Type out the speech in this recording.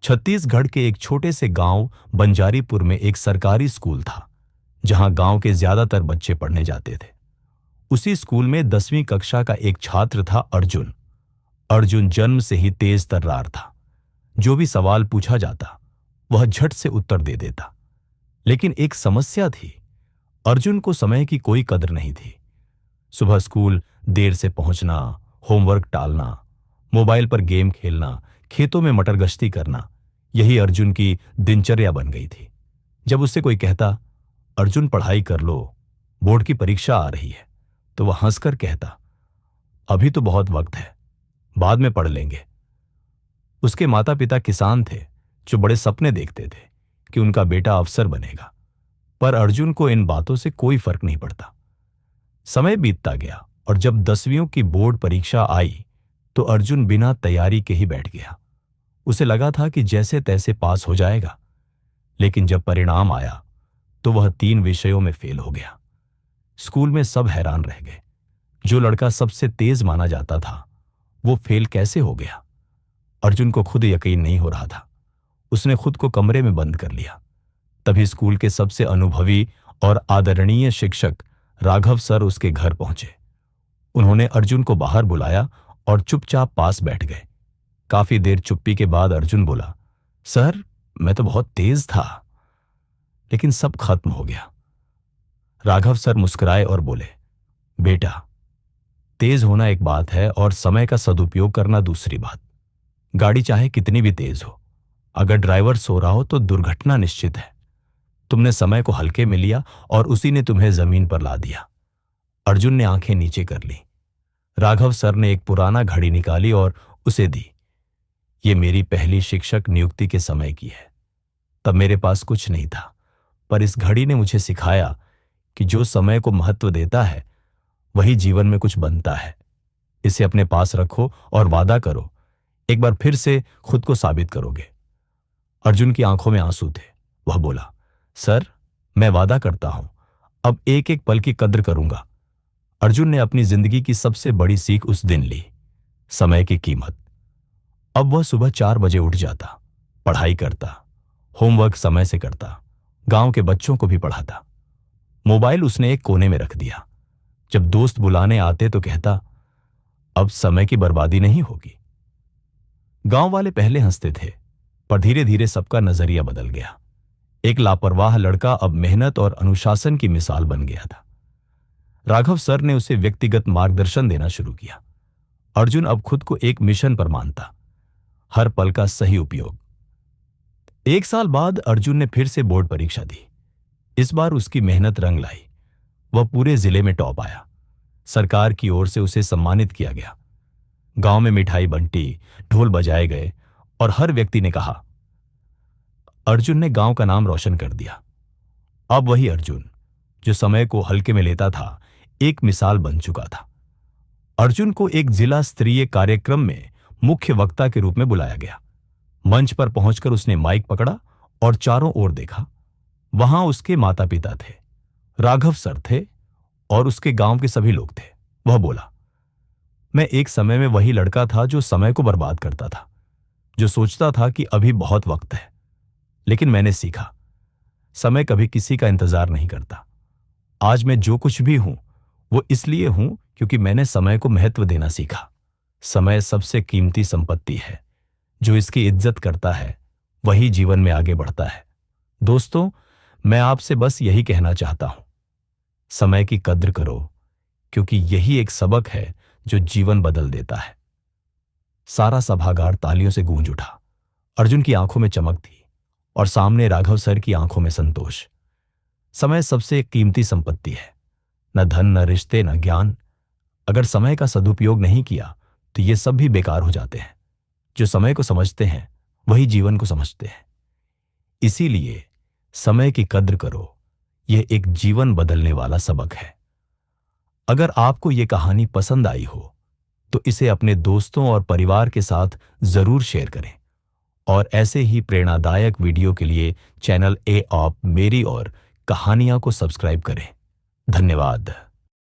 छत्तीसगढ़ के एक छोटे से गांव बंजारीपुर में एक सरकारी स्कूल था, जहां गांव के ज्यादातर बच्चे पढ़ने जाते थे। उसी स्कूल में 10वीं कक्षा का एक छात्र था, अर्जुन। अर्जुन जन्म से ही तेज तर्रार था। जो भी सवाल पूछा जाता वह झट से उत्तर दे देता। लेकिन एक समस्या थी, अर्जुन को समय की कोई कदर नहीं थी। सुबह स्कूल देर से पहुंचना, होमवर्क टालना, मोबाइल पर गेम खेलना, खेतों में मटर गश्ती करना, यही अर्जुन की दिनचर्या बन गई थी। जब उससे कोई कहता, अर्जुन पढ़ाई कर लो, बोर्ड की परीक्षा आ रही है, तो वह हंसकर कहता, अभी तो बहुत वक्त है, बाद में पढ़ लेंगे। उसके माता पिता किसान थे, जो बड़े सपने देखते थे कि उनका बेटा अफसर बनेगा, पर अर्जुन को इन बातों से कोई फर्क नहीं पड़ता। समय बीतता गया और जब 10वीं की बोर्ड परीक्षा आई तो अर्जुन बिना तैयारी के ही बैठ गया। उसे लगा था कि जैसे तैसे पास हो जाएगा, लेकिन जब परिणाम आया तो वह 3 विषयों में फेल हो गया। स्कूल में सब हैरान रह गए। जो लड़का सबसे तेज माना जाता था, वो फेल कैसे हो गया? अर्जुन को खुद यकीन नहीं हो रहा था। उसने खुद को कमरे में बंद कर लिया। तभी स्कूल के सबसे अनुभवी और आदरणीय शिक्षक राघव सर उसके घर पहुंचे। उन्होंने अर्जुन को बाहर बुलाया और चुपचाप पास बैठ गए। काफी देर चुप्पी के बाद अर्जुन बोला, सर, मैं तो बहुत तेज था। लेकिन सब खत्म हो गया। राघव सर मुस्कुराए और बोले, बेटा, तेज होना एक बात है और समय का सदुपयोग करना दूसरी बात। गाड़ी चाहे कितनी भी तेज हो, अगर ड्राइवर सो रहा हो तो दुर्घटना निश्चित है। तुमने समय को हल्के में लिया और उसी ने तुम्हें जमीन पर ला दिया। अर्जुन ने आंखें नीचे कर ली। राघव सर ने एक पुराना घड़ी निकाली और उसे दी। ये मेरी पहली शिक्षक नियुक्ति के समय की है। तब मेरे पास कुछ नहीं था, पर इस घड़ी ने मुझे सिखाया कि जो समय को महत्व देता है वही जीवन में कुछ बनता है। इसे अपने पास रखो और वादा करो, एक बार फिर से खुद को साबित करोगे। अर्जुन की आंखों में आंसू थे। वह बोला, सर, मैं वादा करता हूं, अब एक एक पल की कद्र करूंगा। अर्जुन ने अपनी जिंदगी की सबसे बड़ी सीख उस दिन ली, समय की कीमत। अब वह सुबह 4 बजे उठ जाता, पढ़ाई करता, होमवर्क समय से करता, गांव के बच्चों को भी पढ़ाता। मोबाइल उसने एक कोने में रख दिया। जब दोस्त बुलाने आते तो कहता, अब समय की बर्बादी नहीं होगी। गांव वाले पहले हंसते थे, पर धीरे धीरे सबका नजरिया बदल गया। एक लापरवाह लड़का अब मेहनत और अनुशासन की मिसाल बन गया था। राघव सर ने उसे व्यक्तिगत मार्गदर्शन देना शुरू किया। अर्जुन अब खुद को एक मिशन पर मानता, हर पल का सही उपयोग। 1 साल बाद अर्जुन ने फिर से बोर्ड परीक्षा दी। इस बार उसकी मेहनत रंग लाई। वह पूरे जिले में टॉप आया। सरकार की ओर से उसे सम्मानित किया गया। गांव में मिठाई बंटी, ढोल बजाए गए और हर व्यक्ति ने कहा, अर्जुन ने गांव का नाम रोशन कर दिया। अब वही अर्जुन जो समय को हल्के में लेता था, एक मिसाल बन चुका था। अर्जुन को एक जिला स्तरीय कार्यक्रम में मुख्य वक्ता के रूप में बुलाया गया। मंच पर पहुंचकर उसने माइक पकड़ा और चारों ओर देखा। वहां उसके माता पिता थे, राघव सर थे और उसके गांव के सभी लोग थे। वह बोला, मैं एक समय में वही लड़का था जो समय को बर्बाद करता था, जो सोचता था कि अभी बहुत वक्त है। लेकिन मैंने सीखा, समय कभी किसी का इंतजार नहीं करता। आज मैं जो कुछ भी हूं वो इसलिए हूं क्योंकि मैंने समय को महत्व देना सीखा। समय सबसे कीमती संपत्ति है। जो इसकी इज्जत करता है वही जीवन में आगे बढ़ता है। दोस्तों, मैं आपसे बस यही कहना चाहता हूं, समय की कद्र करो, क्योंकि यही एक सबक है जो जीवन बदल देता है। सारा सभागार तालियों से गूंज उठा। अर्जुन की आंखों में चमक थी और सामने राघव सर की आंखों में संतोष। समय सबसे कीमती संपत्ति है, न धन, न रिश्ते, न ज्ञान। अगर समय का सदुपयोग नहीं किया तो ये सब भी बेकार हो जाते हैं। जो समय को समझते हैं वही जीवन को समझते हैं। इसीलिए समय की कद्र करो, यह एक जीवन बदलने वाला सबक है। अगर आपको यह कहानी पसंद आई हो तो इसे अपने दोस्तों और परिवार के साथ जरूर शेयर करें और ऐसे ही प्रेरणादायक वीडियो के लिए चैनल ए ऑफ मेरी और कहानियां को सब्सक्राइब करें। धन्यवाद।